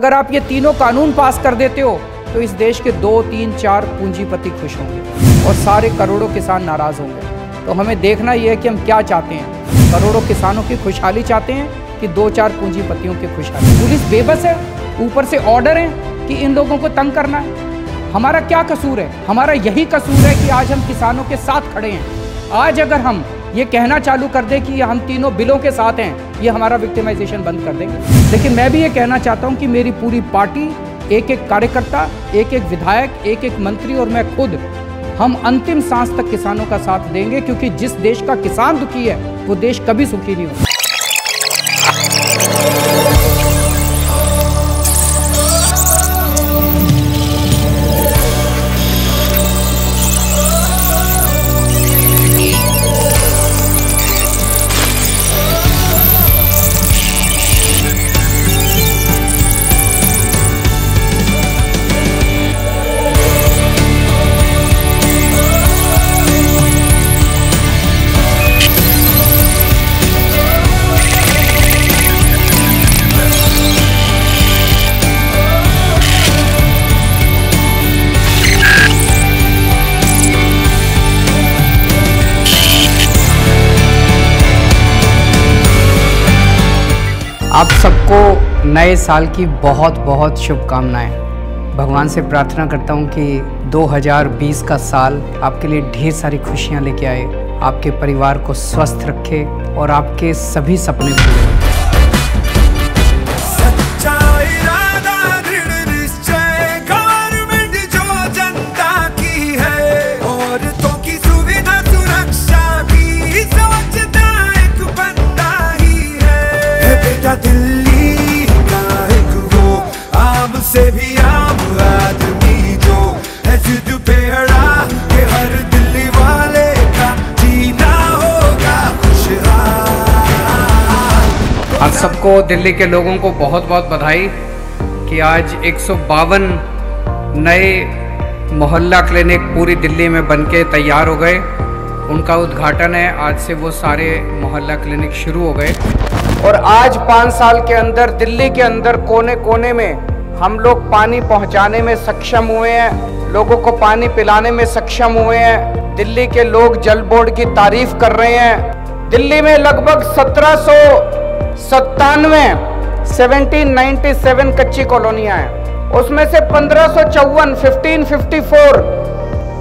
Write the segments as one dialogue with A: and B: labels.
A: अगर आप ये तीनों कानून पास कर देते हो तो इस देश के 2, 3, 4 पूंजीपति खुश होंगे और सारे करोड़ों किसान नाराज होंगे। तो हमें देखना ये है कि हम क्या चाहते हैं। करोड़ों किसानों की खुशहाली चाहते हैं कि 2-4 पूंजीपतियों की खुशहाली। पुलिस बेबस है, ऊपर से ऑर्डर है कि इन लोगों को तंग करना है। हमारा क्या कसूर है? हमारा यही कसूर है कि आज हम किसानों के साथ खड़े हैं। आज अगर हम ये कहना चालू कर दें कि हम तीनों बिलों के साथ हैं, ये हमारा विक्टिमाइजेशन बंद कर देंगे। लेकिन मैं भी ये कहना चाहता हूँ कि मेरी पूरी पार्टी, एक एक कार्यकर्ता, एक एक विधायक, एक एक मंत्री और मैं खुद, हम अंतिम सांस तक किसानों का साथ देंगे, क्योंकि जिस देश का किसान दुखी है वो देश कभी सुखी नहीं होगा। आप सबको नए साल की बहुत बहुत शुभकामनाएं। भगवान से प्रार्थना करता हूं कि 2020 का साल आपके लिए ढेर सारी खुशियां लेके आए, आपके परिवार को स्वस्थ रखे और आपके सभी सपने पूरे हों।
B: दिल्ली का एक वो आम से भी आम आदमी जो है जिद पे अड़ा के हर दिल्ली वाले का जीना होगा खुशहाल।
A: आप सबको, दिल्ली के लोगों को बहुत बहुत बधाई कि आज 152 नए मोहल्ला क्लिनिक पूरी दिल्ली में बनके तैयार हो गए। उनका उद्घाटन है, आज से वो सारे मोहल्ला क्लिनिक शुरू हो गए और आज 5 साल के अंदर दिल्ली के अंदर कोने कोने में हम लोग पानी पहुंचाने में सक्षम हुए हैं, लोगों को पानी पिलाने में सक्षम हुए हैं। दिल्ली के लोग जल बोर्ड की तारीफ कर रहे हैं। दिल्ली में लगभग 1797 कच्ची कॉलोनियां हैं, उसमें से 1554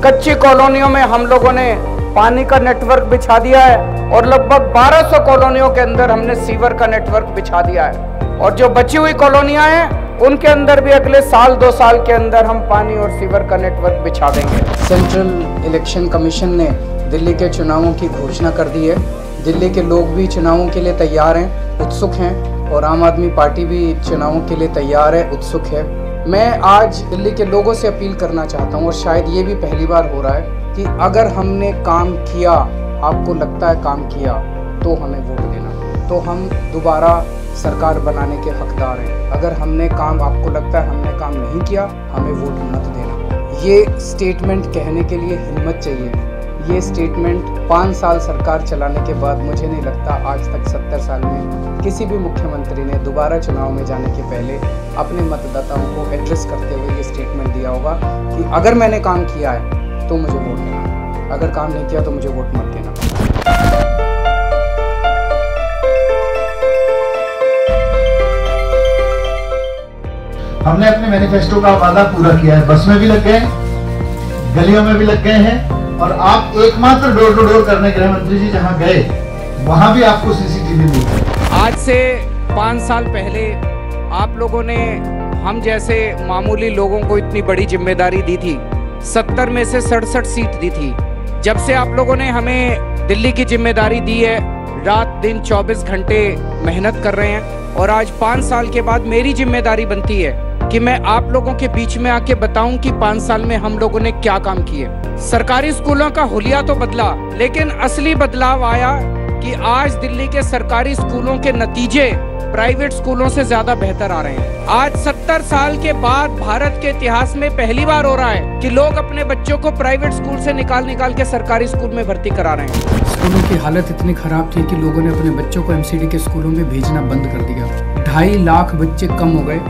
A: कच्ची कॉलोनियों में हम लोगों ने पानी का नेटवर्क बिछा दिया है और लगभग 1200 कॉलोनियों के अंदर हमने सीवर का नेटवर्क बिछा दिया है। और जो बची हुई कॉलोनियां हैं उनके अंदर भी अगले 1-2 साल के अंदर हम पानी और सीवर का नेटवर्क बिछा देंगे। सेंट्रल इलेक्शन कमीशन ने दिल्ली के चुनावों की घोषणा कर दी है। दिल्ली के लोग भी चुनावों के लिए तैयार हैं, उत्सुक हैं, और आम आदमी पार्टी भी चुनावों के लिए तैयार है, उत्सुक है। मैं आज दिल्ली के लोगों से अपील करना चाहता हूँ, और शायद ये भी पहली बार हो रहा है, कि अगर हमने काम किया, आपको लगता है काम किया, तो हमें वोट देना। तो हम दोबारा सरकार बनाने के हकदार हैं। अगर हमने काम, आपको लगता है हमने काम नहीं किया, हमें वोट मत देना। ये स्टेटमेंट कहने के लिए हिम्मत चाहिए। ये स्टेटमेंट 5 साल सरकार चलाने के बाद, मुझे नहीं लगता आज तक 70 साल में किसी भी मुख्यमंत्री ने दोबारा चुनाव में जाने के पहले अपने मतदाताओं को एड्रेस करते हुए ये स्टेटमेंट दिया होगा कि अगर मैंने काम किया है तो मुझे वोट देना, अगर काम नहीं किया तो मुझे वोट मत देना।
C: हमने अपने मैनिफेस्टो का वादा पूरा किया है। बस में भी लग गए, गलियों में भी लग गए हैं, और आप एकमात्र डोर टू डोर करने, गृह मंत्री जी जहां गए वहां भी आपको सीसीटीवी मिल गए।
A: आज से 5 साल पहले आप लोगों ने हम जैसे मामूली लोगों को इतनी बड़ी जिम्मेदारी दी थी। 70 में से 67 सीट दी थी। जब से आप लोगों ने हमें दिल्ली की जिम्मेदारी दी है, रात दिन 24 घंटे मेहनत कर रहे हैं, और आज 5 साल के बाद मेरी जिम्मेदारी बनती है कि मैं आप लोगों के बीच में आके बताऊं कि 5 साल में हम लोगों ने क्या काम किए। सरकारी स्कूलों का हुलिया तो बदला, लेकिन असली बदलाव आया कि आज दिल्ली के सरकारी स्कूलों के नतीजे प्राइवेट स्कूलों से ज्यादा बेहतर आ रहे हैं। आज 70 साल के बाद भारत के इतिहास में पहली बार हो रहा है कि लोग अपने बच्चों को प्राइवेट स्कूल से निकाल के सरकारी स्कूल में भर्ती करा रहे हैं। स्कूलों की हालत इतनी खराब थी कि लोगों ने अपने बच्चों को एमसीडी के स्कूलों में भेजना बंद कर दिया। 2.5 लाख बच्चे कम हो गए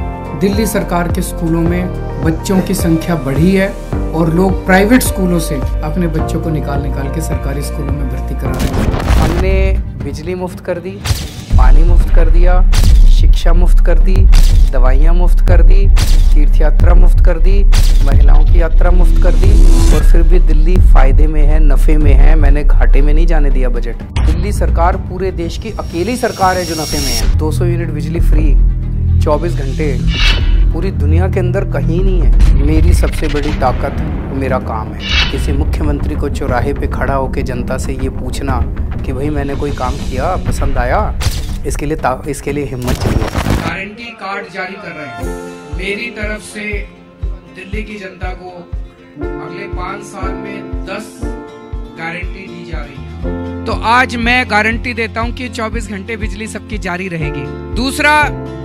A: दिल्ली सरकार के स्कूलों में बच्चों की संख्या बढ़ी है और लोग प्राइवेट स्कूलों से अपने बच्चों को निकाल के सरकारी स्कूलों में भर्ती करा रहे हैं। हमने बिजली मुफ्त कर दी, पानी मुफ्त कर दिया, शिक्षा मुफ्त कर दी, दवाइयाँ मुफ्त कर दी, तीर्थ यात्रा मुफ्त कर दी, महिलाओं की यात्रा मुफ्त कर दी, और फिर भी दिल्ली फायदे में है, नफे में है। मैंने घाटे में नहीं जाने दिया बजट। दिल्ली सरकार पूरे देश की अकेली सरकार है जो नफे में है। 200 यूनिट बिजली फ्री 24 घंटे पूरी दुनिया के अंदर कहीं नहीं है। मेरी सबसे बड़ी ताकत मेरा काम है। किसी मुख्यमंत्री को चौराहे पे खड़ा होकर जनता से ये पूछना कि भाई मैंने कोई काम किया, पसंद आया, इसके लिए हिम्मत चाहिए। गारंटी कार्ड जारी कर रहे हैं। मेरी तरफ से दिल्ली की जनता को अगले 5 साल में 10 गारंटी दी जा रही है। तो आज मैं गारंटी देता हूं कि 24 घंटे बिजली सबकी जारी रहेगी। दूसरा,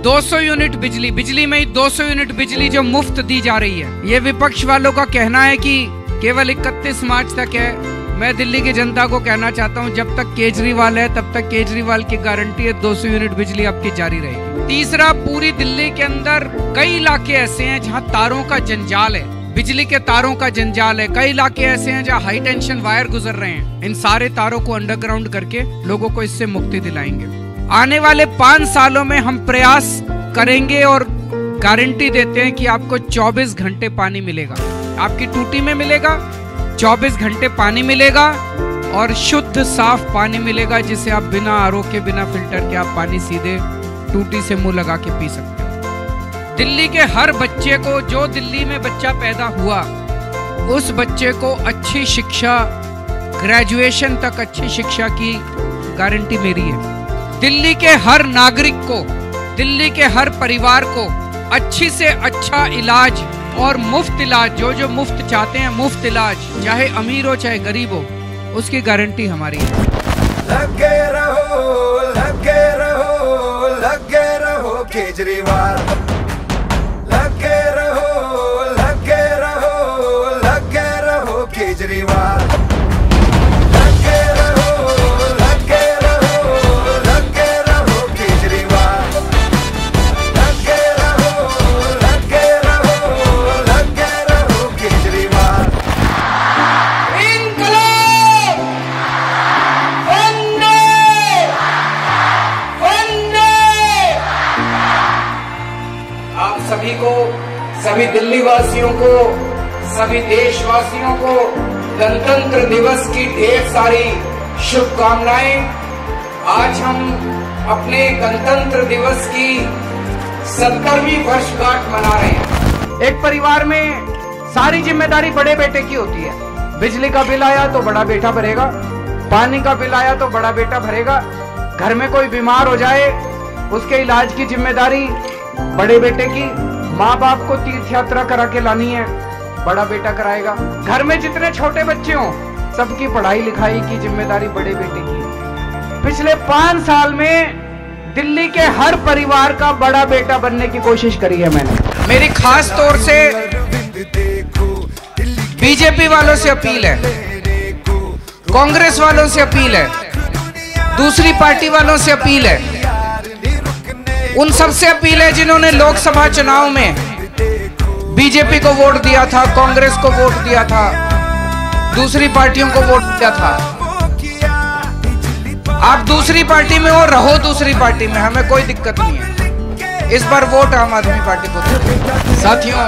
A: 200 यूनिट बिजली में ही 200 यूनिट बिजली जो मुफ्त दी जा रही है। ये विपक्ष वालों का कहना है कि केवल 31 मार्च तक है। मैं दिल्ली की जनता को कहना चाहता हूं, जब तक केजरीवाल है तब तक केजरीवाल की गारंटी है 200 यूनिट बिजली आपकी जारी रहेगी। तीसरा, पूरी दिल्ली के अंदर कई इलाके ऐसे हैं जहां तारों का जंजाल है, बिजली के तारों का जंजाल है। कई इलाके ऐसे हैं जहां हाई टेंशन वायर गुजर रहे हैं। इन सारे तारों को अंडरग्राउंड करके लोगों को इससे मुक्ति दिलाएंगे। आने वाले 5 सालों में हम प्रयास करेंगे और गारंटी देते हैं कि आपको 24 घंटे पानी मिलेगा, आपकी टूटी में मिलेगा, 24 घंटे पानी मिलेगा और शुद्ध साफ पानी मिलेगा, जिसे आप बिना आरओ के, बिना फिल्टर के आप पानी सीधे टूटी से मुंह लगा के पी सकते हो। दिल्ली के हर बच्चे को, जो दिल्ली में बच्चा पैदा हुआ, उस बच्चे को अच्छी शिक्षा, ग्रेजुएशन तक अच्छी शिक्षा की गारंटी मेरी है। दिल्ली के हर नागरिक को, दिल्ली के हर परिवार को अच्छी से अच्छा इलाज और मुफ्त इलाज, जो मुफ्त चाहते हैं, मुफ्त इलाज, चाहे अमीर हो चाहे गरीब हो, उसकी गारंटी हमारी है।
B: लगे रहो, लगे रहो, लगे रहो केजरीवाल। लगे रहो, लगे रहो, लगे रहो केजरीवाल। लगे रहो, लगे रहो, लगे रहो केजरीवाल। लगे रहो, लगे रहो, लगे रहो केजरीवाल।
A: इनकलाब! वंदे! वंदे! आप सभी को, सभी दिल्ली वासियों को, सभी देशवासियों को गणतंत्र दिवस की ढेर सारी शुभकामनाएं। आज हम अपने गणतंत्र दिवस की 70वीं वर्षगांठ मना रहे हैं। एक परिवार में सारी जिम्मेदारी बड़े बेटे की होती है। बिजली का बिल आया तो बड़ा बेटा भरेगा, पानी का बिल आया तो बड़ा बेटा भरेगा, घर में कोई बीमार हो जाए उसके इलाज की जिम्मेदारी बड़े बेटे की, माँ बाप को तीर्थ यात्रा करा के लानी है, बड़ा बेटा कराएगा। घर में जितने छोटे बच्चे हों सबकी पढ़ाई लिखाई की जिम्मेदारी बड़े बेटे की है। पिछले 5 साल में दिल्ली के हर परिवार का बड़ा बेटा बनने की कोशिश करी है मैंने। मेरी खास तौर से बीजेपी वालों से अपील है, कांग्रेस वालों से अपील है, दूसरी पार्टी वालों से अपील है, उन सबसे अपील है जिन्होंने लोकसभा चुनाव में बीजेपी को वोट दिया था, कांग्रेस को वोट दिया था, दूसरी पार्टियों को वोट दिया था। आप दूसरी पार्टी में हो, रहो दूसरी पार्टी में, हमें कोई दिक्कत नहीं है। इस बार वोट आम आदमी पार्टी को दो। साथियों,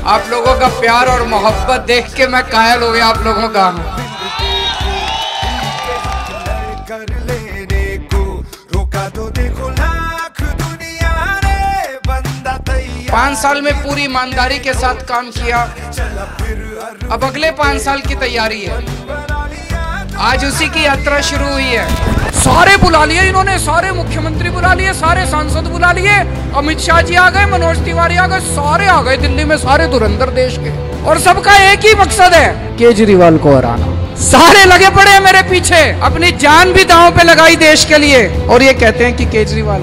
A: आप लोगों का प्यार और मोहब्बत देख के मैं कायल हो गया आप लोगों का।
B: कर लेने को रोका तो देखो लाख दुनिया रे बंदा तैयार।
A: 5 साल में पूरी ईमानदारी के साथ काम किया, अब अगले 5 साल की तैयारी है। आज उसी की यात्रा शुरू हुई है। सारे बुला लिए इन्होंने, सारे मुख्यमंत्री बुला लिए, सारे सांसद बुला लिए, अमित शाह जी आ गए, मनोज तिवारी आ गए, सारे आ गए दिल्ली में, सारे धुरंधर देश के, और सबका एक ही मकसद है, केजरीवाल को हराना। सारे लगे पड़े हैं मेरे पीछे, अपनी जान भी दांव पे लगाई देश के लिए, और ये कहते हैं कि केजरीवाल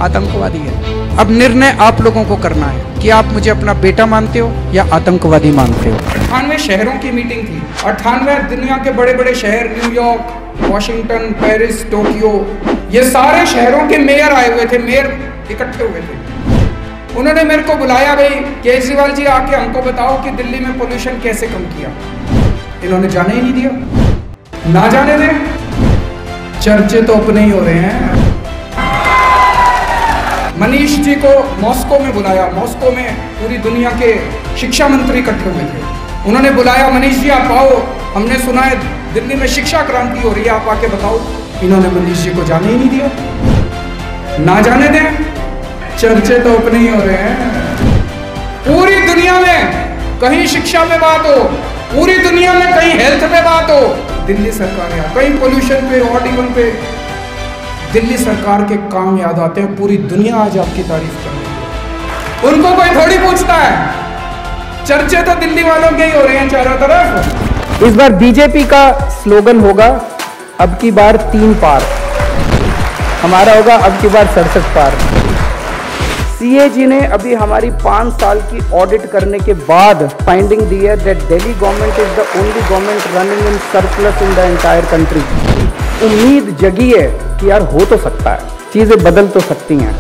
A: आतंकवादी है। अब निर्णय आप लोगों को करना है कि आप मुझे अपना बेटा मानते हो या आतंकवादी मानते हो। 98 शहरों की मीटिंग थी, 98 दुनिया के बड़े बड़े शहर, न्यूयॉर्क, वॉशिंगटन, पेरिस, टोक्यो, ये सारे शहरों के मेयर आए हुए थे, मेयर इकट्ठे हुए थे। उन्होंने मेरे को बुलाया, भाई केजरीवाल जी आके हमको बताओ कि दिल्ली में पोल्यूशन कैसे कम किया। इन्होंने जाने ही नहीं दिया। ना जाने दें, चर्चे तो अपने ही हो रहे हैं। मनीष जी को मॉस्को में बुलाया, मॉस्को में पूरी दुनिया के शिक्षा मंत्री इकट्ठे हुए थे। उन्होंने बुलाया, मनीष जी आप आओ, हमने सुना है दिल्ली में शिक्षा क्रांति हो रही है, आप आके बताओ। इन्होंने मनीष जी को जाने ही नहीं दिया। ना जाने दें, चर्चे तो अपने ही हो रहे हैं। पूरी दुनिया में कहीं शिक्षा में बात हो, पूरी दुनिया में कहीं हेल्थ पे बात हो, दिल्ली सरकार है। कहीं पोल्यूशन पे, ऑड इवन पे, दिल्ली सरकार के काम याद आते हैं। पूरी दुनिया आज आपकी तारीफ कर रही है। उनको कोई थोड़ी पूछता है। चर्चे तो दिल्ली वालों के ही हो रहे हैं चारों तरफ। इस बार बीजेपी का स्लोगन होगा, अब की बार 3 पार। हमारा होगा अब की बार 67 पार। सीए जी ने अभी हमारी 5 साल की ऑडिट करने के बाद फाइंडिंग दी है that Delhi government is the only government running in surplus in the entire country. उम्मीद जगी है कि यार हो तो सकता है, चीज़ें बदल तो सकती हैं।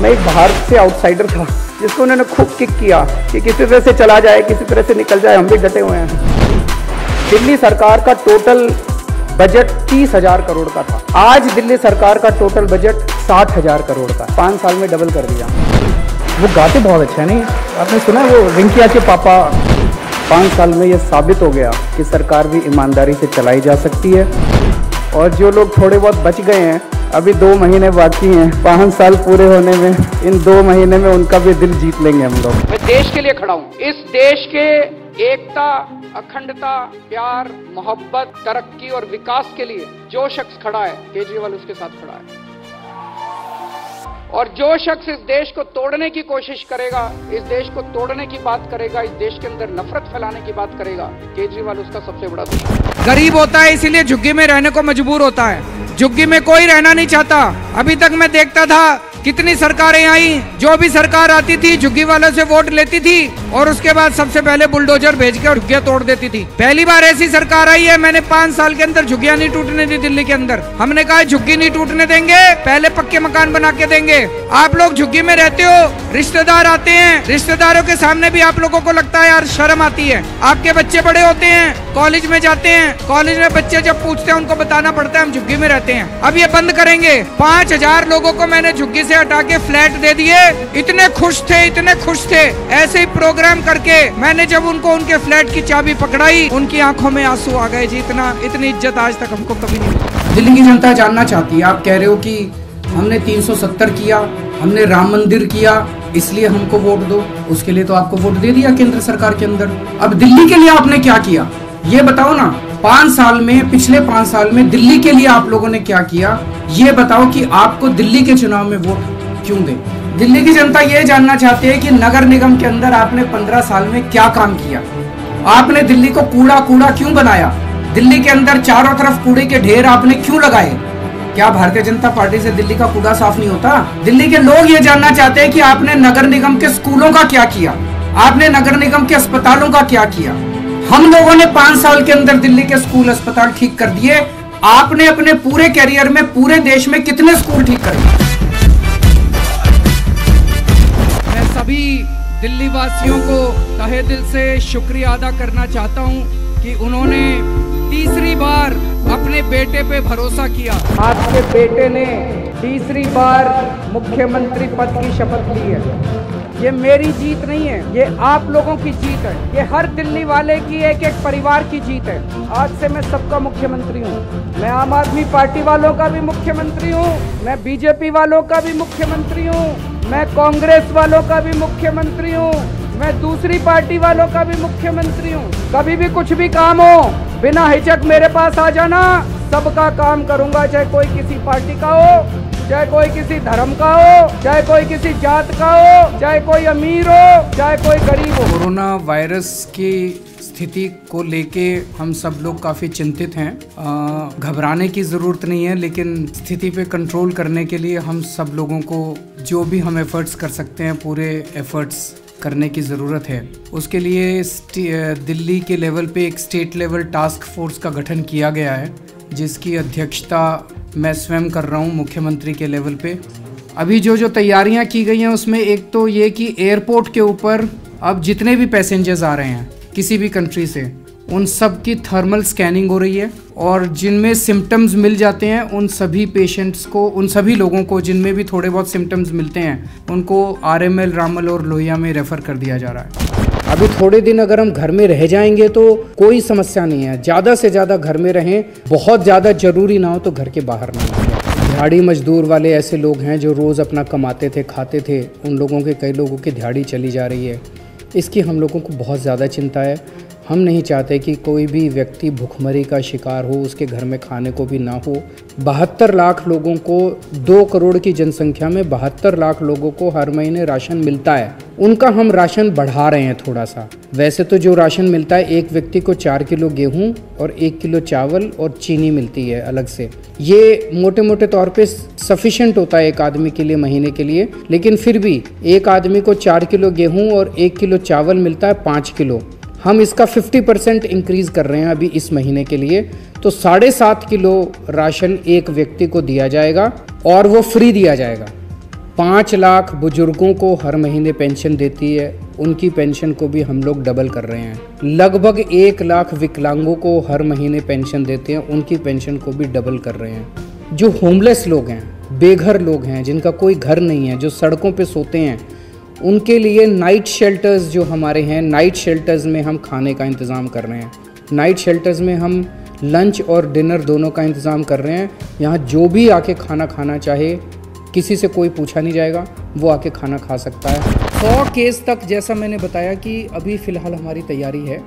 A: मैं एक बाहर से आउटसाइडर था जिसको उन्होंने खूब किक किया कि किसी तरह से चला जाए, किसी तरह से निकल जाए, हम भी डटे हुए हैं। दिल्ली सरकार का टोटल बजट 30,000 करोड़ का था। आज दिल्ली सरकार का टोटल बजट 60,000 करोड़ का, 5 साल में डबल कर दिया। वो गाते बहुत अच्छा है, नहीं आपने सुना है? वो रिंकिया के पापा। 5 साल में ये साबित हो गया कि सरकार भी ईमानदारी से चलाई जा सकती है। और जो लोग थोड़े बहुत बच गए हैं, अभी 2 महीने बाकी हैं 5 साल पूरे होने में, इन 2 महीने में उनका भी दिल जीत लेंगे हम लोग। मैं देश के लिए खड़ा हूँ। इस देश के एकता, अखंडता, प्यार, मोहब्बत, तरक्की और विकास के लिए जो शख्स खड़ा है, केजरीवाल उसके साथ खड़ा है। और जो शख्स इस देश को तोड़ने की कोशिश करेगा, इस देश को तोड़ने की बात करेगा, इस देश के अंदर नफरत फैलाने की बात करेगा, केजरीवाल उसका सबसे बड़ा दुश्मन। गरीब होता है इसीलिए झुग्गी में रहने को मजबूर होता है। झुग्गी में कोई रहना नहीं चाहता। अभी तक मैं देखता था कितनी सरकारें आई, जो भी सरकार आती थी झुग्गी वालों से वोट लेती थी और उसके बाद सबसे पहले बुलडोजर भेज के झुग्गियां तोड़ देती थी। पहली बार ऐसी सरकार आई है, मैंने 5 साल के अंदर झुग्गियां नहीं टूटने दी दिल्ली के अंदर। हमने कहा झुग्गी नहीं टूटने देंगे, पहले पक्के मकान बना के देंगे। आप लोग झुग्गी में रहते हो, रिश्तेदार आते हैं, रिश्तेदारों के सामने भी आप लोगों को लगता है यार शर्म आती है। आपके बच्चे बड़े होते हैं, कॉलेज में जाते हैं, कॉलेज में बच्चे जब पूछते हैं उनको बताना पड़ता है हम झुग्गी में रहते हैं। अब ये बंद करेंगे। 5,000 लोगों को मैंने झुग्गी से हटा के फ्लैट दे दिए। इतने खुश थे, इतने खुश थे। ऐसे ही प्रोग्राम करके मैंने जब उनको उनके फ्लैट की चाबी पकड़ाई, उनकी आंखों में आंसू आ गए जी। इतनी इज्जत आज तक हमको कभी नहीं मिली। दिल्ली की जनता जानना चाहती है। आप कह रहे हो कि हमने 370 किया, हमने राम मंदिर किया, इसलिए हमको वोट दो। उसके लिए तो आपको वोट दे दिया केंद्र सरकार के अंदर। अब दिल्ली के लिए आपने क्या किया ये बताओ ना। 5 साल में, पिछले 5 साल में दिल्ली के लिए आप लोगों ने क्या किया ये बताओ कि आपको दिल्ली के चुनाव में वोट क्यों दे। दिल्ली की जनता ये जानना चाहती है कि नगर निगम के अंदर आपने 15 साल में क्या काम किया। आपने दिल्ली को कूड़ा कूड़ा क्यों बनाया। दिल्ली के अंदर चारों तरफ कूड़े के ढेर आपने क्यों लगाए। क्या भारतीय जनता पार्टी से दिल्ली का कूड़ा साफ नहीं होता। दिल्ली के लोग ये जानना चाहते हैं कि आपने नगर निगम के स्कूलों का क्या किया, आपने नगर निगम के अस्पतालों का क्या किया। हम लोगों ने 5 साल के अंदर दिल्ली के स्कूल अस्पताल ठीक कर दिए। आपने अपने पूरे कैरियर में पूरे देश में कितने स्कूल ठीक करे। मैं सभी दिल्ली वासियों को तहे दिल से शुक्रिया अदा करना चाहता हूं कि उन्होंने तीसरी बार अपने बेटे पे भरोसा किया। आपके बेटे ने तीसरी बार मुख्यमंत्री पद की शपथ ली है। ये मेरी जीत नहीं है, ये आप लोगों की जीत है, ये हर दिल्ली वाले की एक एक परिवार की जीत है। आज से मैं सबका मुख्यमंत्री हूँ। मैं आम आदमी पार्टी वालों का भी मुख्यमंत्री हूँ, मैं बीजेपी वालों का भी मुख्यमंत्री हूँ, मैं कांग्रेस वालों का भी मुख्यमंत्री हूँ, मैं दूसरी पार्टी वालों का भी मुख्यमंत्री हूँ। कभी भी कुछ भी काम हो बिना हिचक मेरे पास आ जाना, सबका काम करूंगा। चाहे कोई किसी पार्टी का हो, चाहे कोई किसी धर्म का हो, चाहे कोई किसी जात का हो, चाहे कोई अमीर हो, चाहे कोई गरीब हो। कोरोना वायरस की स्थिति को लेके हम सब लोग काफ़ी चिंतित हैं। घबराने की ज़रूरत नहीं है, लेकिन स्थिति पे कंट्रोल करने के लिए हम सब लोगों को जो भी हम एफ़र्ट्स कर सकते हैं पूरे एफ़र्ट्स करने की ज़रूरत है। उसके लिए दिल्ली के लेवल पे एक स्टेट लेवल टास्क फोर्स का गठन किया गया है, जिसकी अध्यक्षता मैं स्वयं कर रहा हूँ मुख्यमंत्री के लेवल पे। अभी जो तैयारियां की गई हैं उसमें एक तो ये कि एयरपोर्ट के ऊपर अब जितने भी पैसेंजर्स आ रहे हैं किसी भी कंट्री से, उन सब की थर्मल स्कैनिंग हो रही है और जिनमें सिम्टम्स मिल जाते हैं उन सभी पेशेंट्स को, उन सभी लोगों को जिनमें भी थोड़े बहुत सिम्टम्स मिलते हैं उनको RML, रामल और लोहिया में रेफ़र कर दिया जा रहा है। अभी थोड़े दिन अगर हम घर में रह जाएंगे तो कोई समस्या नहीं है, ज़्यादा से ज़्यादा घर में रहें, बहुत ज़्यादा ज़रूरी ना हो तो घर के बाहर ना निकलें। दिहाड़ी मजदूर वाले ऐसे लोग हैं जो रोज़ अपना कमाते थे, खाते थे, उन लोगों के, कई लोगों की दिहाड़ी चली जा रही है। इसकी हम लोगों को बहुत ज़्यादा चिंता है। हम नहीं चाहते कि कोई भी व्यक्ति भुखमरी का शिकार हो, उसके घर में खाने को भी ना हो। 72 लाख लोगों को, 2 करोड़ की जनसंख्या में 72 लाख लोगों को हर महीने राशन मिलता है। उनका हम राशन बढ़ा रहे हैं थोड़ा सा। वैसे तो जो राशन मिलता है, एक व्यक्ति को 4 किलो गेहूं और 1 किलो चावल और चीनी मिलती है अलग से। ये मोटे मोटे तौर पे सफिशिएंट होता है एक आदमी के लिए महीने के लिए, लेकिन फिर भी एक आदमी को 4 किलो गेहूं और 1 किलो चावल मिलता है 5 किलो। हम इसका 50% इंक्रीज़ कर रहे हैं अभी इस महीने के लिए, तो 7.5 किलो राशन एक व्यक्ति को दिया जाएगा और वो फ्री दिया जाएगा। 5 लाख बुजुर्गों को हर महीने पेंशन देती है, उनकी पेंशन को भी हम लोग डबल कर रहे हैं। लगभग 1 लाख विकलांगों को हर महीने पेंशन देते हैं, उनकी पेंशन को भी डबल कर रहे हैं। जो होमलेस लोग हैं, बेघर लोग हैं, जिनका कोई घर नहीं है, जो सड़कों पे सोते हैं, उनके लिए नाइट शेल्टर्स जो हमारे हैं, नाइट शेल्टर्स में हम खाने का इंतज़ाम कर रहे हैं। नाइट शेल्टर्स में हम लंच और डिनर दोनों का इंतज़ाम कर रहे हैं। यहाँ जो भी आके खाना खाना चाहे, किसी से कोई पूछा नहीं जाएगा, वो आके खाना खा सकता है। 100 केस तक, जैसा मैंने बताया कि अभी फ़िलहाल हमारी तैयारी है।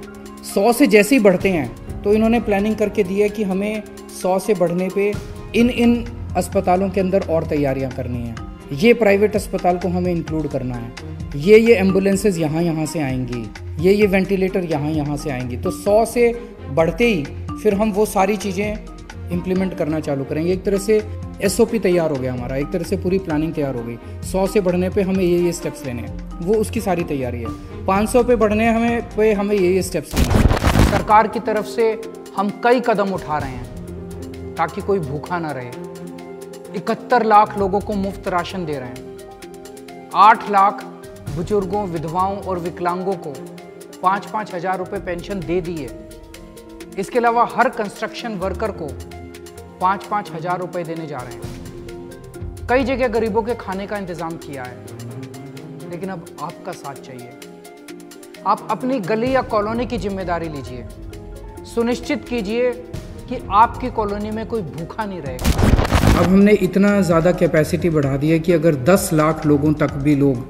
A: 100 से जैसे ही बढ़ते हैं तो इन्होंने प्लानिंग करके दी है कि हमें 100 से बढ़ने पे इन अस्पतालों के अंदर और तैयारियाँ करनी हैं। ये प्राइवेट अस्पताल को हमें इंक्लूड करना है, ये एम्बुलेंसेज यहाँ से आएंगी, ये वेंटिलेटर यहाँ से आएंगी। तो 100 से बढ़ते ही फिर हम वो सारी चीज़ें इम्प्लीमेंट करना चालू करेंगे। एक तरह से SOP तैयार हो गया हमारा, एक तरह से पूरी प्लानिंग तैयार हो गई। 100 से बढ़ने पे हमें ये स्टेप्स लेने हैं, वो उसकी सारी तैयारी है। 500 पे बढ़ने हमें ये स्टेप्स लेने हैं। सरकार की तरफ से हम कई कदम उठा रहे हैं ताकि कोई भूखा ना रहे। 71 लाख लोगों को मुफ्त राशन दे रहे हैं। 8 लाख बुजुर्गों, विधवाओं और विकलांगों को 5-5 हज़ार रुपये पेंशन दे दी है। इसके अलावा हर कंस्ट्रक्शन वर्कर को 5-5 हज़ार रुपये देने जा रहे हैं। कई जगह गरीबों के खाने का इंतज़ाम किया है, लेकिन अब आपका साथ चाहिए। आप अपनी गली या कॉलोनी की जिम्मेदारी लीजिए, सुनिश्चित कीजिए कि आपकी कॉलोनी में कोई भूखा नहीं रहेगा। अब हमने इतना ज़्यादा कैपेसिटी बढ़ा दी है कि अगर 10 लाख लोगों तक भी लोग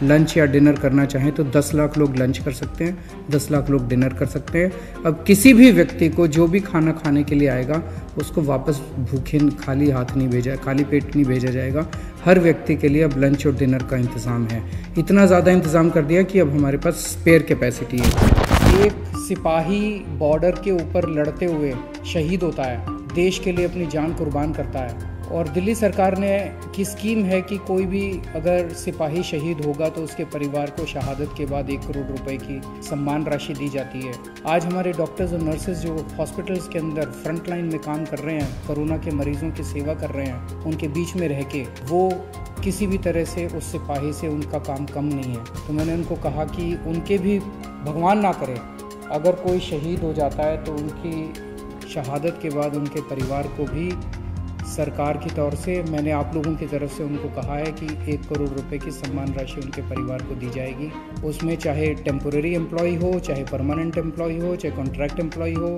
A: लंच या डिनर करना चाहें तो 10 लाख लोग लंच कर सकते हैं, 10 लाख लोग डिनर कर सकते हैं। अब किसी भी व्यक्ति को जो भी खाना खाने के लिए आएगा उसको वापस भूखे खाली हाथ नहीं भेजा, खाली पेट नहीं भेजा जाएगा। हर व्यक्ति के लिए अब लंच और डिनर का इंतज़ाम है। इतना ज़्यादा इंतज़ाम कर दिया कि अब हमारे पास स्पेयर कैपेसिटी है। एक सिपाही बॉर्डर के ऊपर लड़ते हुए शहीद होता है, देश के लिए अपनी जान कुर्बान करता है, और दिल्ली सरकार ने की स्कीम है कि कोई भी अगर सिपाही शहीद होगा तो उसके परिवार को शहादत के बाद 1 करोड़ रुपए की सम्मान राशि दी जाती है। आज हमारे डॉक्टर्स और नर्सेज जो हॉस्पिटल्स के अंदर फ्रंट लाइन में काम कर रहे हैं, कोरोना के मरीजों की सेवा कर रहे हैं, उनके बीच में रह के, वो किसी भी तरह से उस सिपाही से उनका काम कम नहीं है। तो मैंने उनको कहा कि उनके भी, भगवान ना करे, अगर कोई शहीद हो जाता है तो उनकी शहादत के बाद उनके परिवार को भी सरकार की तौर से, मैंने आप लोगों की तरफ से उनको कहा है कि 1 करोड़ रुपए की सम्मान राशि उनके परिवार को दी जाएगी। उसमें चाहे टेम्पोरेरी एम्प्लॉय हो, चाहे परमानेंट एम्प्लॉय हो, चाहे कॉन्ट्रैक्ट एम्प्लॉय हो,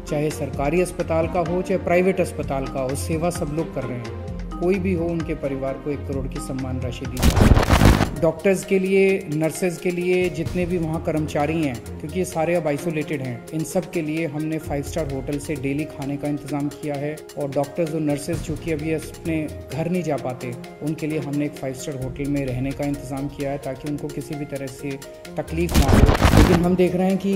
A: चाहे सरकारी अस्पताल का हो, चाहे प्राइवेट अस्पताल का हो, सेवा सब लोग कर रहे हैं। कोई भी हो, उनके परिवार को 1 करोड़ की सम्मान राशि दी जाएगी। डॉक्टर्स के लिए, नर्सेज के लिए, जितने भी वहाँ कर्मचारी हैं, क्योंकि ये सारे अब आइसोलेटेड हैं, इन सब के लिए हमने 5 स्टार होटल से डेली खाने का इंतज़ाम किया है। और डॉक्टर्स और नर्सेज चूँकि अभी अपने घर नहीं जा पाते, उनके लिए हमने एक 5 स्टार होटल में रहने का इंतज़ाम किया है ताकि उनको किसी भी तरह से तकलीफ़ ना हो। लेकिन हम देख रहे हैं कि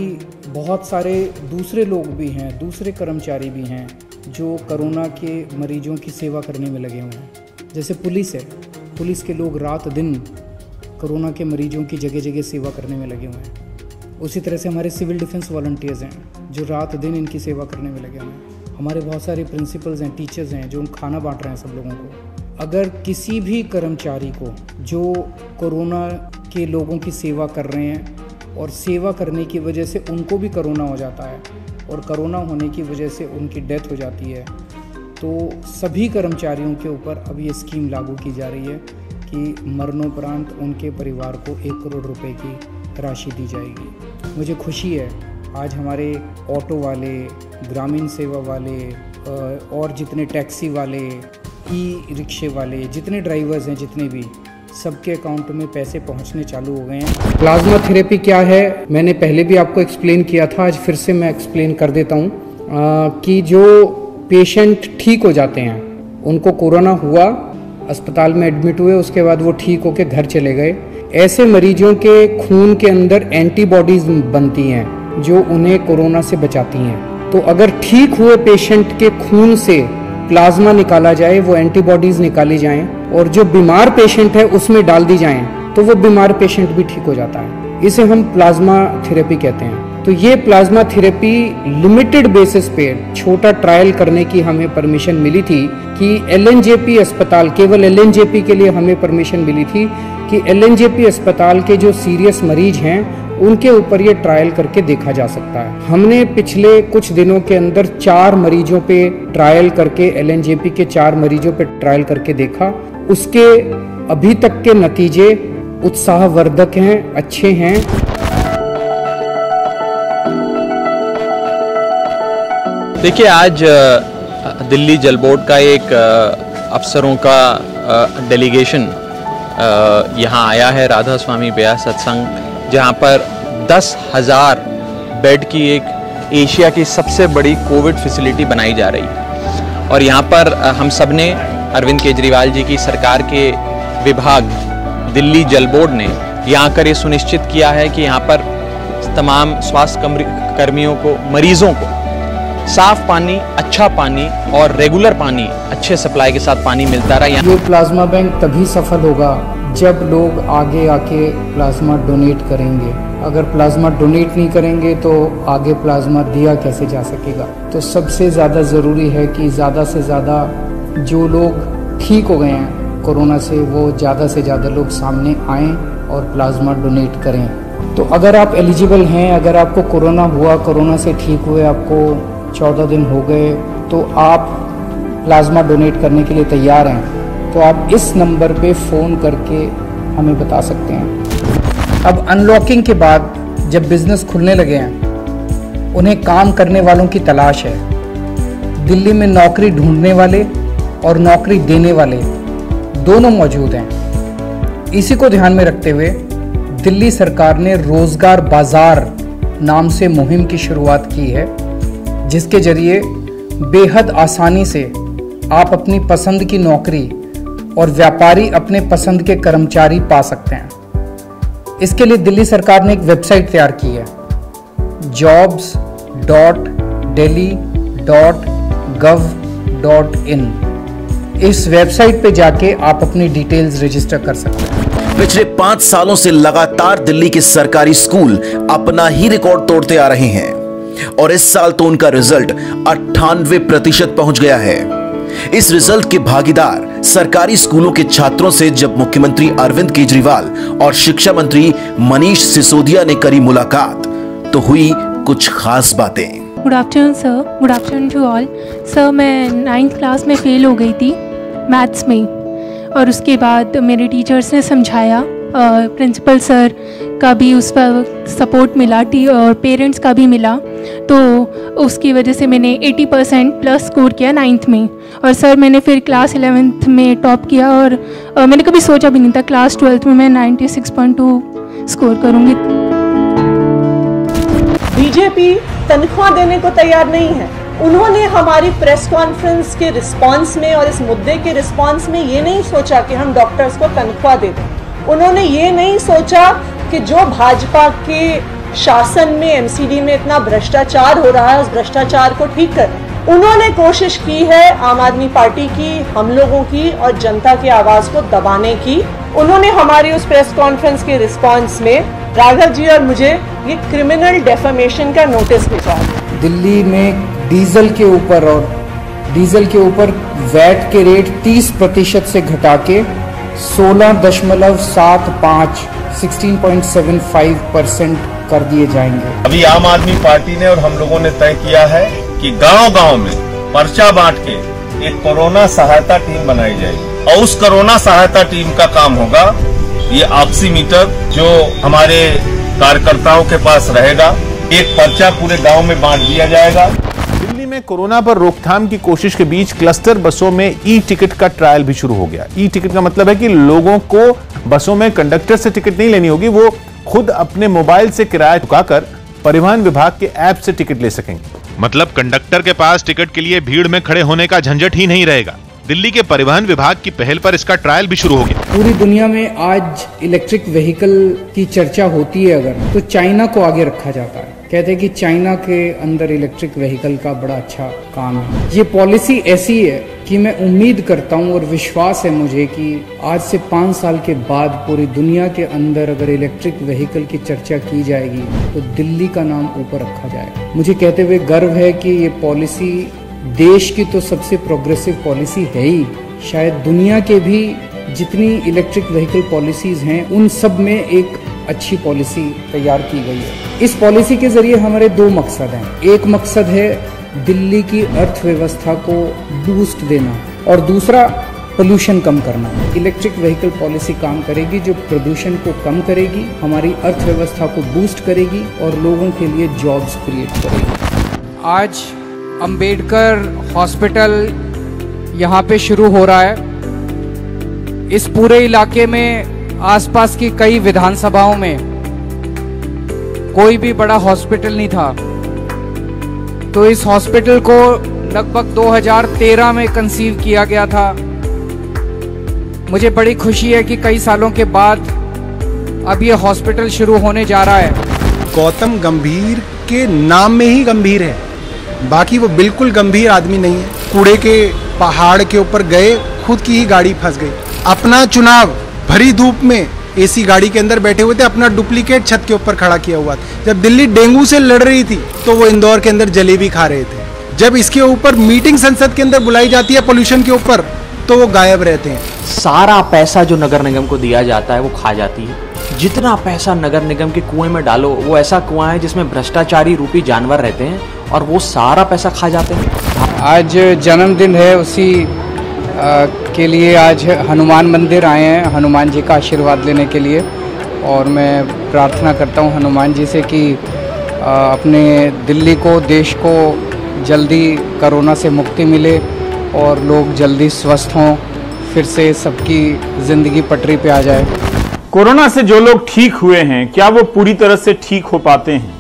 A: बहुत सारे दूसरे लोग भी हैं, दूसरे कर्मचारी भी हैं जो कोरोना के मरीजों की सेवा करने में लगे हुए हैं। जैसे पुलिस है, पुलिस के लोग रात दिन कोरोना के मरीजों की जगह जगह सेवा करने में लगे हुए हैं। उसी तरह से हमारे सिविल डिफेंस वॉलंटियर्स हैं जो रात दिन इनकी सेवा करने में लगे हुए हैं। हमारे बहुत सारे प्रिंसिपल्स हैं, टीचर्स हैं जो खाना बांट रहे हैं सब लोगों को। अगर किसी भी कर्मचारी को जो कोरोना के लोगों की सेवा कर रहे हैं और सेवा करने की वजह से उनको भी कोरोना हो जाता है और कोरोना होने की वजह से उनकी डेथ हो जाती है, तो सभी कर्मचारियों के ऊपर अब ये स्कीम लागू की जा रही है कि मरणोपरांत उनके परिवार को 1 करोड़ रुपए की राशि दी जाएगी। मुझे खुशी है आज हमारे ऑटो वाले, ग्रामीण सेवा वाले और जितने टैक्सी वाले, ई रिक्शे वाले, जितने ड्राइवर्स हैं, जितने भी, सबके अकाउंट में पैसे पहुंचने चालू हो गए हैं। प्लाज्मा थेरेपी क्या है मैंने पहले भी आपको एक्सप्लेन किया था, आज फिर से मैं एक्सप्लेन कर देता हूं कि जो पेशेंट ठीक हो जाते हैं, उनको कोरोना हुआ, अस्पताल में एडमिट हुए, उसके बाद वो ठीक होकर घर चले गए, ऐसे मरीजों के खून के अंदर एंटीबॉडीज बनती हैं जो उन्हें कोरोना से बचाती हैं। तो अगर ठीक हुए पेशेंट के खून से प्लाज्मा निकाला जाए, वो एंटीबॉडीज निकाली जाएं और जो बीमार पेशेंट है उसमें डाल दी जाएं, तो वो बीमार पेशेंट भी ठीक हो जाता है। इसे हम प्लाज्मा थेरेपी कहते हैं। तो ये प्लाज्मा थेरेपी लिमिटेड बेसिस पे छोटा ट्रायल करने की हमें परमिशन मिली थी कि एलएनजेपी अस्पताल, केवल एलएनजेपी के लिए हमें परमिशन मिली थी कि एलएनजेपी अस्पताल के जो सीरियस मरीज हैं उनके ऊपर ये ट्रायल करके देखा जा सकता है। हमने पिछले कुछ दिनों के अंदर 4 मरीजों पे ट्रायल करके, एलएनजेपी के 4 मरीजों पे ट्रायल करके देखा। उसके अभी तक के नतीजे उत्साहवर्धक हैं, अच्छे हैं।
D: देखिए, आज दिल्ली जल बोर्ड का एक अफसरों का डेलीगेशन यहाँ आया है, राधा स्वामी ब्यास सत्संग, जहाँ पर 10,000 बेड की एक एशिया की सबसे बड़ी कोविड फैसिलिटी बनाई जा रही है। और यहाँ पर हम सब ने, अरविंद केजरीवाल जी की सरकार के विभाग दिल्ली जल बोर्ड ने यहाँ कर ये सुनिश्चित किया है कि यहाँ पर तमाम स्वास्थ्य कर्मियों को, मरीजों को साफ पानी, अच्छा पानी और रेगुलर पानी, अच्छे सप्लाई के साथ पानी मिलता रहा।
A: ये प्लाज्मा बैंक तभी सफल होगा जब लोग आगे आके प्लाज्मा डोनेट करेंगे। अगर प्लाज्मा डोनेट नहीं करेंगे तो आगे प्लाज्मा दिया कैसे जा सकेगा। तो सबसे ज़्यादा ज़रूरी है कि ज़्यादा से ज़्यादा जो लोग ठीक हो गए हैं कोरोना से, वो ज़्यादा से ज़्यादा लोग सामने आएँ और प्लाज्मा डोनेट करें। तो अगर आप एलिजिबल हैं, अगर आपको कोरोना हुआ, कोरोना से ठीक हुए आपको 14 दिन हो गए, तो आप प्लाज्मा डोनेट करने के लिए तैयार हैं, तो आप इस नंबर पे फ़ोन करके हमें बता सकते हैं। अब अनलॉकिंग के बाद जब बिज़नेस खुलने लगे हैं, उन्हें काम करने वालों की तलाश है। दिल्ली में नौकरी ढूंढने वाले और नौकरी देने वाले दोनों मौजूद हैं। इसी को ध्यान में रखते हुए दिल्ली सरकार ने रोज़गार बाज़ार नाम से मुहिम की शुरुआत की है, जिसके जरिए बेहद आसानी से आप अपनी पसंद की नौकरी और व्यापारी अपने पसंद के कर्मचारी पा सकते हैं। इसके लिए दिल्ली सरकार ने एक वेबसाइट तैयार की है, jobs.delhi.gov.in। इस वेबसाइट पे जाके आप अपनी डिटेल्स रजिस्टर कर सकते हैं।
E: पिछले 5 सालों से लगातार दिल्ली के सरकारी स्कूल अपना ही रिकॉर्ड तोड़ते आ रहे हैं और इस साल तो उनका रिजल्ट 98% पहुंच गया है। इस रिजल्ट के भागीदार सरकारी स्कूलों के छात्रों से जब मुख्यमंत्री अरविंद केजरीवाल और शिक्षा मंत्री मनीष सिसोदिया ने करी मुलाकात, तो हुई कुछ खास बातें।
F: Good afternoon sir, good afternoon to all. Sir, मैं 9th क्लास में फेल हो गई थी मैथ्स में, और उसके बाद मेरे टीचर्स ने समझाया, प्रिंसिपल सर का भी उस पर सपोर्ट मिला, और पेरेंट्स का भी मिला, तो उसकी वजह से मैंने 80% प्लस स्कोर किया 9th में। और सर, मैंने फिर क्लास 11th में टॉप किया, और मैंने कभी सोचा भी नहीं था क्लास 12th में मैं 96.2 स्कोर करूँगी।
G: बीजेपी तनख्वाह देने को तैयार नहीं है। उन्होंने हमारी प्रेस कॉन्फ्रेंस के रिस्पांस में और इस मुद्दे के रिस्पांस में ये नहीं सोचा कि हम डॉक्टर्स को तनख्वाह दे दें। उन्होंने ये नहीं सोचा कि जो भाजपा के शासन में, एमसीडी में इतना भ्रष्टाचार हो रहा है, उस भ्रष्टाचार को ठीक करें। उन्होंने कोशिश की है आम आदमी पार्टी की, हम लोगों की और जनता की आवाज को दबाने की। उन्होंने हमारी उस प्रेस कॉन्फ्रेंस के रिस्पांस में राघव जी और मुझे ये क्रिमिनल डेफेमेशन का नोटिस भेजा।
A: दिल्ली में डीजल के ऊपर और डीजल के ऊपर वैट के रेट 30% से घटा के 16.75 16.75% कर दिए जाएंगे।
H: अभी आम आदमी पार्टी ने और हम लोगों ने तय किया है कि गांव-गांव में पर्चा बांट के एक कोरोना सहायता टीम बनाई जाएगी और उस कोरोना सहायता टीम का काम होगा ये ऑक्सीमीटर जो हमारे कार्यकर्ताओं के पास रहेगा, एक पर्चा पूरे गांव में बांट दिया जाएगा।
I: दिल्ली में कोरोना पर रोकथाम की कोशिश के बीच क्लस्टर बसों में ई टिकट का ट्रायल भी शुरू हो गया। ई टिकट का मतलब है कि लोगों को बसों में कंडक्टर से टिकट नहीं लेनी होगी, वो खुद अपने मोबाइल से किराया चुकाकर परिवहन विभाग के ऐप से टिकट ले सकेंगे।
J: मतलब कंडक्टर के पास टिकट के लिए भीड़ में खड़े होने का झंझट ही नहीं रहेगा। दिल्ली के परिवहन विभाग की पहल पर इसका ट्रायल भी शुरू हो गया।
A: पूरी दुनिया में आज इलेक्ट्रिक व्हीकल की चर्चा होती है अगर, तो चाइना को आगे रखा जाता है। कहते हैं कि चाइना के अंदर इलेक्ट्रिक व्हीकल का बड़ा अच्छा काम है। ये पॉलिसी ऐसी है कि मैं उम्मीद करता हूँ और विश्वास है मुझे कि आज से 5 साल के बाद पूरी दुनिया के अंदर अगर इलेक्ट्रिक व्हीकल की चर्चा की जाएगी तो दिल्ली का नाम ऊपर रखा जाएगा। मुझे कहते हुए गर्व है कि ये पॉलिसी देश की तो सबसे प्रोग्रेसिव पॉलिसी है ही, शायद दुनिया के भी जितनी इलेक्ट्रिक व्हीकल पॉलिसीज हैं उन सब में एक अच्छी पॉलिसी तैयार की गई है। इस पॉलिसी के जरिए हमारे 2 मकसद हैं। एक मकसद है दिल्ली की अर्थव्यवस्था को बूस्ट देना और दूसरा पोल्यूशन कम करना। इलेक्ट्रिक व्हीकल पॉलिसी काम करेगी जो प्रदूषण को कम करेगी, हमारी अर्थव्यवस्था को बूस्ट करेगी और लोगों के लिए जॉब्स क्रिएट करेगी। आज अंबेडकर हॉस्पिटल यहाँ पे शुरू हो रहा है। इस पूरे इलाके में आसपास की कई विधानसभाओं में कोई भी बड़ा हॉस्पिटल नहीं था, तो इस हॉस्पिटल को लगभग 2013 में कंसीव किया गया था। मुझे बड़ी खुशी है कि कई सालों के बाद अब ये हॉस्पिटल शुरू होने जा रहा है।
K: गौतम गंभीर के नाम में ही गंभीर है, बाकी वो बिल्कुल गंभीर आदमी नहीं है। कूड़े के पहाड़ के ऊपर गए, खुद की ही गाड़ी फंस गई। अपना चुनाव भरी धूप में एसी गाड़ी के अंदर बैठे हुए थे, अपना डुप्लीकेट छत के ऊपर खड़ा किया हुआ था। जब दिल्ली डेंगू से लड़ रही थी तो वो इंदौर के अंदर जलेबी खा रहे थे। जब इसके ऊपर मीटिंग संसद के अंदर बुलाई जाती है पोल्यूशन के ऊपर तो वो गायब रहते हैं।
L: सारा पैसा जो नगर निगम को दिया जाता है वो खा जाती है। जितना पैसा नगर निगम के कुएं में डालो, वो ऐसा कुआं है जिसमें भ्रष्टाचारी रूपी जानवर रहते हैं और वो सारा पैसा खा जाते हैं।
A: आज जन्मदिन है, उसी के लिए आज हनुमान मंदिर आए हैं हनुमान जी का आशीर्वाद लेने के लिए, और मैं प्रार्थना करता हूं हनुमान जी से कि अपने दिल्ली को, देश को जल्दी कोरोना से मुक्ति मिले और लोग जल्दी स्वस्थ हों, फिर से सबकी ज़िंदगी पटरी पे आ जाए।
M: कोरोना से जो लोग ठीक हुए हैं, क्या वो पूरी तरह से ठीक हो पाते हैं?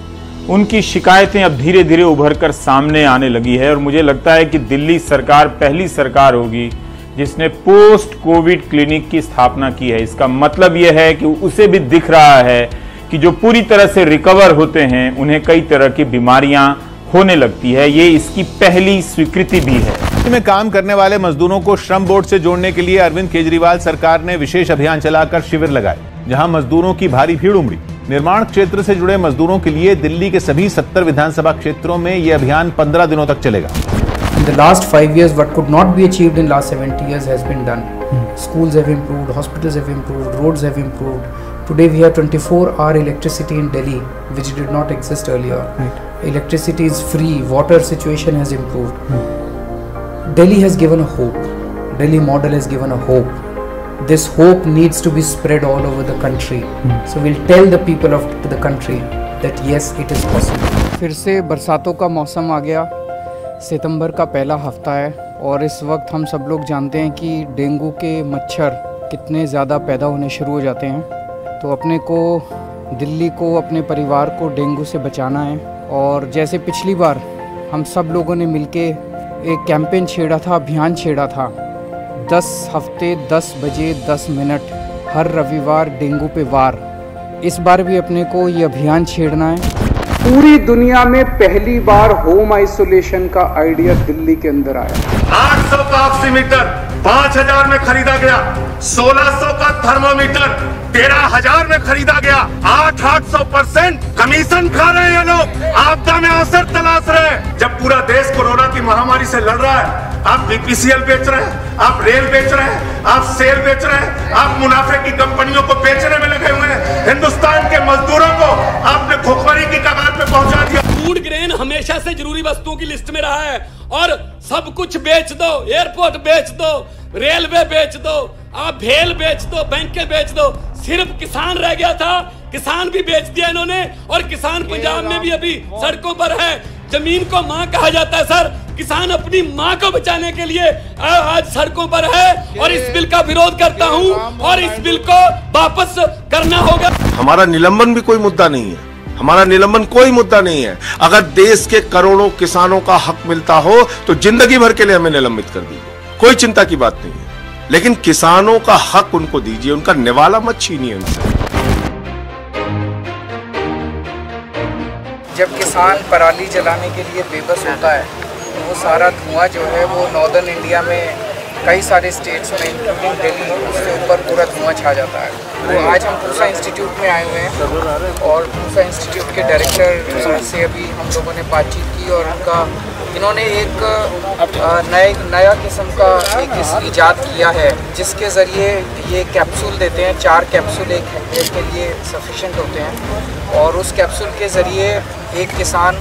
M: उनकी शिकायतें अब धीरे धीरे उभर कर सामने आने लगी है और मुझे लगता है कि दिल्ली सरकार पहली सरकार होगी जिसने पोस्ट कोविड क्लिनिक की स्थापना की है। इसका मतलब यह है कि उसे भी दिख रहा है कि जो पूरी तरह से रिकवर होते हैं उन्हें कई तरह की बीमारियां होने लगती है। ये इसकी पहली स्वीकृति भी है।
I: में काम करने वाले मजदूरों को श्रम बोर्ड से जोड़ने के लिए अरविंद केजरीवाल सरकार ने विशेष अभियान चलाकर शिविर लगाए, जहां मजदूरों की भारी भीड़ उमड़ी। निर्माण क्षेत्र से जुड़े मजदूरों के लिए दिल्ली के सभी 70 विधानसभा क्षेत्रों में यह अभियान 15 दिनों तक चलेगा।
A: In the last 5 years, what could not be achieved in last 70 years has been done. Schools have improved, hospitals have improved, roads have improved. Today we have 24-hour electricity in Delhi, which did not exist earlier. Right. Electricity is free, water situation has improved. Delhi has given a hope. Delhi model has given a hope. This hope needs to be spread all over the country. So we'll tell the people of the country that yes, it is possible. फिर से बरसातों का मौसम आ गया। सितंबर का पहला हफ्ता है और इस वक्त हम सब लोग जानते हैं कि डेंगू के मच्छर कितने ज़्यादा पैदा होने शुरू हो जाते हैं। तो अपने को, दिल्ली को, अपने परिवार को डेंगू से बचाना है। और जैसे पिछली बार हम सब लोगों ने मिलके एक कैंपेन छेड़ा था, अभियान छेड़ा था, 10 हफ्ते 10 बजे 10 मिनट हर रविवार डेंगू पे वार। इस बार भी अपने को ये अभियान छेड़ना है। पूरी दुनिया में पहली बार होम आइसोलेशन का आइडिया दिल्ली के अंदर आया।
H: 800 का ऑक्सीमीटर 5000 में खरीदा गया, 1600 का थर्मोमीटर 13000 में खरीदा गया, 800% कमीशन खा रहे हैं ये लोग, आपदा में अवसर तलाश रहे हैं। जब पूरा देश कोरोना की महामारी से लड़ रहा है, आप बीपीसीएल बेच रहे हैं, आप रेल बेच रहे हैं, आप सेल बेच रहे हैं, आप मुनाफे की कंपनियों को बेचने में लगे हुए हैं। हिंदुस्तान के मजदूरों को आपने भुखमरी की कगार पे पहुंचा दिया।
N: फूड ग्रेन हमेशा से जरूरी वस्तुओं की लिस्ट में रहा है और सब कुछ बेच दो, एयरपोर्ट बेच दो, रेलवे बेच दो, आप भेल बेच दो, बैंकें बेच दो, सिर्फ किसान रह गया था। किसान भी बेच दिया इन्होंने और किसान पंजाब में भी अभी सड़कों पर है। जमीन को मां कहा जाता है सर, किसान अपनी मां को बचाने के लिए आज सड़कों पर है और इस बिल का विरोध करता हूं और इस बिल को वापस करना होगा।
H: हमारा निलंबन भी कोई मुद्दा नहीं है, हमारा निलंबन कोई मुद्दा नहीं है। अगर देश के करोड़ों किसानों का हक मिलता हो तो जिंदगी भर के लिए हमें निलंबित कर दीजिए, कोई चिंता की बात नहीं है। लेकिन किसानों का हक उनको दीजिए, उनका निवाला मत छीनिए उनसे।
A: जब किसान पराली जलाने के लिए बेबस होता है तो वो सारा धुआं जो है वो नॉर्दर्न इंडिया में कई सारे स्टेट्स में इंक्लूडिंग दिल्ली, उसके ऊपर पूरा धुआं छा जाता है। तो आज हम पूसा इंस्टीट्यूट में आए हुए हैं और पूसा इंस्टीट्यूट के डायरेक्टर से अभी हम लोगों ने बातचीत की और उनका इन्होंने एक नया किस्म का एक इजाद किया है जिसके ज़रिए ये कैप्सूल देते हैं। 4 कैप्सूल एक हेक्टेयर के लिए सफिशेंट होते हैं और उस कैप्सूल के ज़रिए एक किसान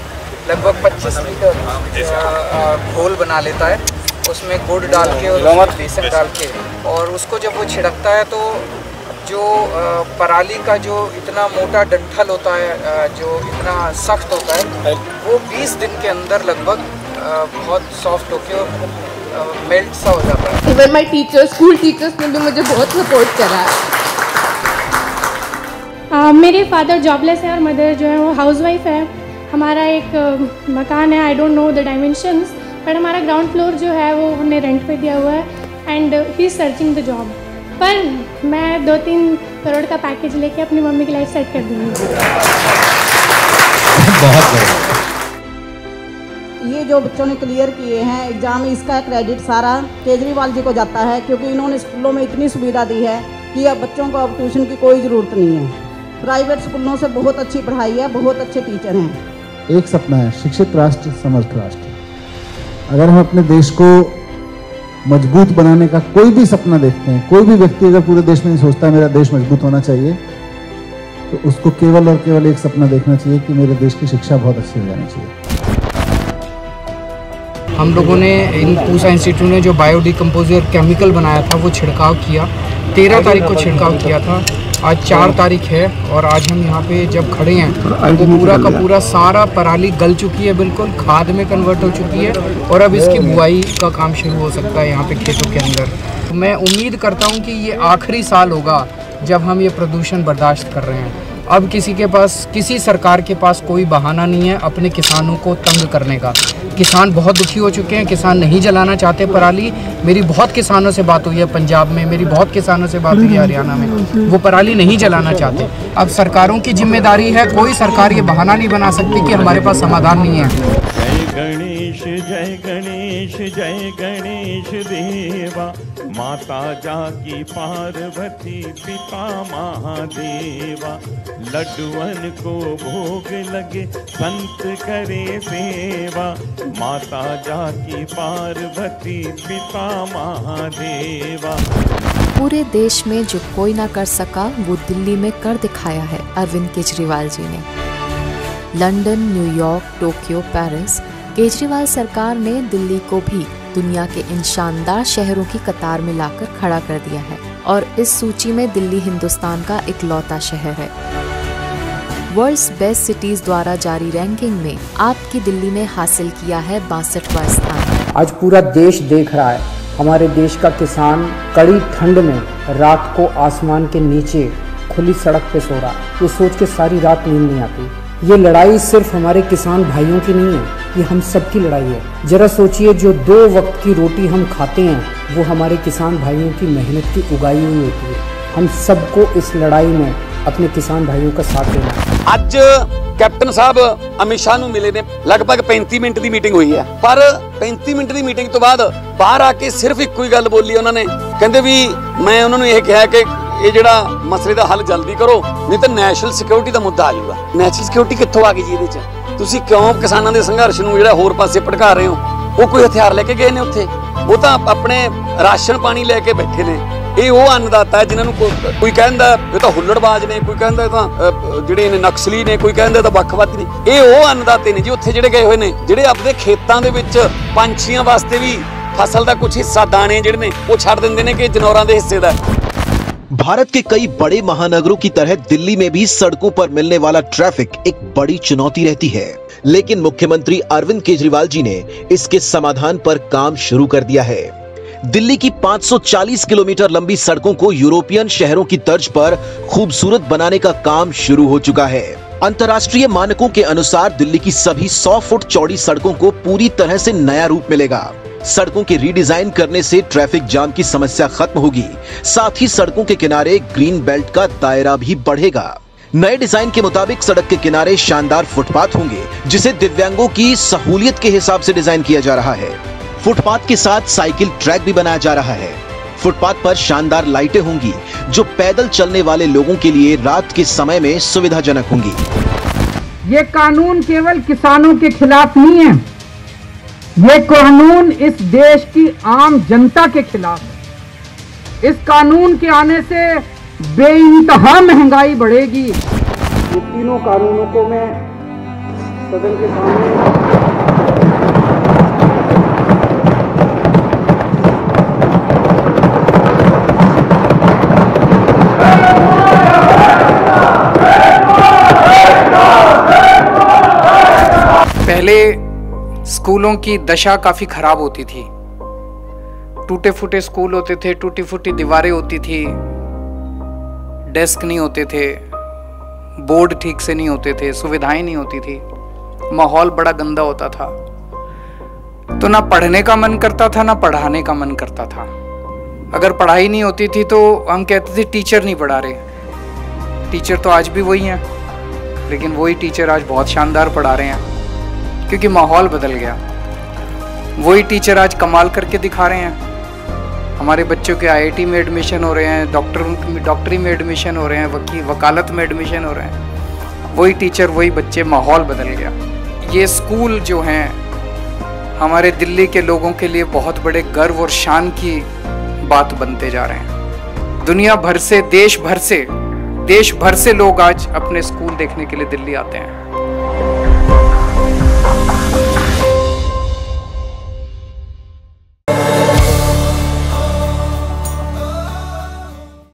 A: लगभग 25 लीटर घोल बना लेता है, उसमें गुड़ डाल के और उसमें बेसन डाल के, और उसको जब वो छिड़कता है तो जो पराली का जो इतना मोटा डंठल होता है, जो इतना सख्त होता है, वो 20 दिन के अंदर लगभग बहुत सॉफ्ट होके मेल्ट सा हो जाता है।
O: Even my teachers, school teachers ने भी मुझे बहुत सपोर्ट करा है।
F: मेरे फादर जॉबलेस है और मदर जो है वो हाउसवाइफ है। हमारा एक मकान है, I don't know the dimensions, but हमारा ग्राउंड फ्लोर जो है वो हमने रेंट पे दिया हुआ है and he is searching the job. पर मैं 2-3 करोड़ का पैकेज लेके अपनी मम्मी की लाइफ सेट कर दूँगी।
C: बहुत बढ़िया।
P: ये जो बच्चों ने क्लियर किए हैं एग्ज़ाम, इसका क्रेडिट सारा केजरीवाल जी को जाता है, क्योंकि इन्होंने स्कूलों में इतनी सुविधा दी है कि अब बच्चों को अब ट्यूशन की कोई ज़रूरत नहीं है। प्राइवेट स्कूलों से बहुत अच्छी पढ़ाई है, बहुत अच्छे टीचर हैं।
C: एक सपना है, शिक्षित राष्ट्र समर्थ राष्ट्र। अगर हम अपने देश को मजबूत बनाने का कोई भी सपना देखते हैं, कोई भी व्यक्ति अगर पूरे देश में नहीं सोचता है मेरा देश मजबूत होना चाहिए, तो उसको केवल और केवल एक सपना देखना चाहिए कि मेरे देश की शिक्षा बहुत अच्छी हो जानी चाहिए।
A: हम लोगों ने इन पूसा इंस्टीट्यूट ने जो बायोडिकम्पोजर केमिकल बनाया था वो छिड़काव किया, 13 तारीख को छिड़काव किया था, आज 4 तारीख है और आज हम यहाँ पे जब खड़े हैं तो पूरा का पूरा सारा पराली गल चुकी है, बिल्कुल खाद में कन्वर्ट हो चुकी है और अब इसकी बुआई का काम शुरू हो सकता है यहाँ पे खेतों के अंदर। मैं उम्मीद करता हूँ कि ये आखिरी साल होगा जब हम ये प्रदूषण बर्दाश्त कर रहे हैं। अब किसी सरकार के पास कोई बहाना नहीं है अपने किसानों को तंग करने का। किसान बहुत दुखी हो चुके हैं, किसान नहीं जलाना चाहते पराली। मेरी बहुत किसानों से बात हुई है पंजाब में, मेरी बहुत किसानों से बात हुई है हरियाणा में, वो पराली नहीं जलाना चाहते। अब सरकारों की जिम्मेदारी है, कोई सरकार ये बहाना नहीं बना सकती कि हमारे पास समाधान नहीं है।
Q: जय गणेश जय गणेश देवा, माता जाकी पार्वती पिता महादेवा, लड्डुअन को भोग लगे संत करे सेवा, माता जाकी पार्वती पिता महादेवा।
R: पूरे देश में जो कोई ना कर सका वो दिल्ली में कर दिखाया है अरविंद केजरीवाल जी ने। London, New York, Tokyo, Paris, Kejriwal सरकार ने दिल्ली को भी दुनिया के इन शानदार शहरों की कतार में लाकर खड़ा कर दिया है और इस सूची में दिल्ली हिंदुस्तान का इकलौता शहर है। वर्ल्ड्स बेस्ट सिटीज द्वारा जारी रैंकिंग में आपकी दिल्ली ने हासिल किया है 62वां स्थान।
S: आज पूरा देश देख रहा है हमारे देश का किसान कड़ी ठंड में रात को आसमान के नीचे खुली सड़क पे सो रहा, ये सोच के सारी रात नींद नहीं आती। ये लड़ाई सिर्फ हमारे किसान भाइयों की नहीं है, ये हम सब की लड़ाई है। जरा सोचिए, जो 2 वक्त की रोटी हम खाते हैं वो हमारे किसान भाइयों की मेहनत की उगाई हुई होती है। हम सबको इस लड़ाई में अपने किसान भाइयों का साथ देना है।
N: ਅੱਜ ਕੈਪਟਨ ਸਾਹਿਬ ਅਮਿਤ ਸ਼ਾਹ ਨੂੰ ਮਿਲੇ ਨੇ, ਲਗਭਗ 35 ਮਿੰਟ ਦੀ ਮੀਟਿੰਗ ਹੋਈ ਹੈ, ਪਰ 35 ਮਿੰਟ ਦੀ ਮੀਟਿੰਗ ਤੋਂ ਬਾਅਦ ਬਾਹਰ ਆ ਕੇ ਸਿਰਫ ਇੱਕੋ ਹੀ ਗੱਲ ਬੋਲੀ ਉਹਨਾਂ ਨੇ। ਕਹਿੰਦੇ ਵੀ ਮੈਂ ਉਹਨਾਂ ਨੂੰ ਇਹ ਕਿਹਾ ਕਿ
T: ਇਹ ਜਿਹੜਾ ਮਸਲੇ ਦਾ ਹੱਲ ਜਲਦੀ ਕਰੋ, ਨਹੀਂ ਤਾਂ ਨੈਸ਼ਨਲ ਸਿਕਿਉਰਿਟੀ ਦਾ ਮੁੱਦਾ ਆ ਜਾਊਗਾ। ਨੈਸ਼ਨਲ ਸਿਕਿਉਰਿਟੀ ਕਿੱਥੋਂ ਆ ਗਈ ਜੀ ਇਹਦੇ 'ਚ? ਤੁਸੀਂ ਕਿਉਂ ਕਿਸਾਨਾਂ ਦੇ ਸੰਘਰਸ਼ ਨੂੰ ਜਿਹੜਾ ਹੋਰ ਪਾਸੇ ਭਟਕਾ ਰਹੇ ਹੋ? ਉਹ ਕੋਈ ਹਥਿਆਰ ਲੈ ਕੇ ਗਏ ਨੇ ਉੱਥੇ? ਉਹ ਤਾਂ ਆਪਣੇ ਰਾਸ਼ਨ ਪਾਣੀ ਲੈ ਕੇ ਬੈਠੇ ਨੇ। ਇਹ ਉਹ ਅੰਨਦਾਤਾ ਹੈ ਜਿਨ੍ਹਾਂ ਨੂੰ ਕੋਈ ਕਹਿੰਦਾ ਇਹ ਤਾਂ ਹੁੱਲੜਬਾਜ਼ ਨੇ, ਕੋਈ ਕਹਿੰਦਾ ਇਹ ਤਾਂ ਜਿਹੜੇ ਨੇ ਨਕਸਲੀ ਨੇ, ਕੋਈ ਕਹਿੰਦਾ ਤਾਂ ਵੱਖਵਾਦੀ ਨੇ। ਇਹ ਉਹ ਅੰਨਦਾਤੇ ਨੇ ਜੀ ਉੱਥੇ ਜਿਹੜੇ ਗਏ ਹੋਏ ਨੇ, ਜਿਹੜੇ ਆਪਣੇ ਖੇਤਾਂ ਦੇ ਵਿੱਚ ਪੰਛੀਆਂ ਵਾਸਤੇ ਵੀ फसल का कुछ हिस्सा दाने जिहड़े ने वो छड़ दिंदे ने कि जनौरां दे हिस्से दा।
E: भारत के कई बड़े महानगरों की तरह दिल्ली में भी सड़कों पर मिलने वाला ट्रैफिक एक बड़ी चुनौती रहती है, लेकिन मुख्यमंत्री अरविंद केजरीवाल जी ने इसके समाधान पर काम शुरू कर दिया है। दिल्ली की 540 किलोमीटर लंबी सड़कों को यूरोपियन शहरों की तर्ज पर खूबसूरत बनाने का काम शुरू हो चुका है। अंतर्राष्ट्रीय मानकों के अनुसार दिल्ली की सभी 100 फुट चौड़ी सड़कों को पूरी तरह से नया रूप मिलेगा। सड़कों के रीडिजाइन करने से ट्रैफिक जाम की समस्या खत्म होगी, साथ ही सड़कों के किनारे ग्रीन बेल्ट का दायरा भी बढ़ेगा। नए डिजाइन के मुताबिक सड़क के किनारे शानदार फुटपाथ होंगे, जिसे दिव्यांगों की सहूलियत के हिसाब से डिजाइन किया जा रहा है। फुटपाथ के साथ साइकिल ट्रैक भी बनाया जा रहा है। फुटपाथ पर शानदार लाइटें होंगी, जो पैदल चलने वाले लोगों के लिए रात के समय में सुविधाजनक होंगी।
A: ये कानून केवल किसानों के खिलाफ नहीं है, ये कानून इस देश की आम जनता के खिलाफ है। इस कानून के आने से बेइंतहा महंगाई बढ़ेगी। ये तीनों कानूनों को मैं सदन के सामने पहले स्कूलों की दशा काफ़ी ख़राब होती थी। टूटे फूटे स्कूल होते थे, टूटी फूटी दीवारें होती थी, डेस्क नहीं होते थे, बोर्ड ठीक से नहीं होते थे, सुविधाएं नहीं होती थी, माहौल बड़ा गंदा होता था। तो ना पढ़ने का मन करता था, ना पढ़ाने का मन करता था। अगर पढ़ाई नहीं होती थी तो हम कहते थे टीचर नहीं पढ़ा रहे। टीचर तो आज भी वही हैं, लेकिन वही टीचर आज बहुत शानदार पढ़ा रहे हैं, क्योंकि माहौल बदल गया। वही टीचर आज कमाल करके दिखा रहे हैं। हमारे बच्चों के IIT में एडमिशन हो रहे हैं, डॉक्टरी में एडमिशन हो रहे हैं, वकालत में एडमिशन हो रहे हैं। वही टीचर, वही बच्चे, माहौल बदल गया। ये स्कूल जो हैं हमारे दिल्ली के लोगों के लिए बहुत बड़े गर्व और शान की बात बनते जा रहे हैं। दुनिया भर से, देश भर से लोग आज अपने स्कूल देखने के लिए दिल्ली आते हैं।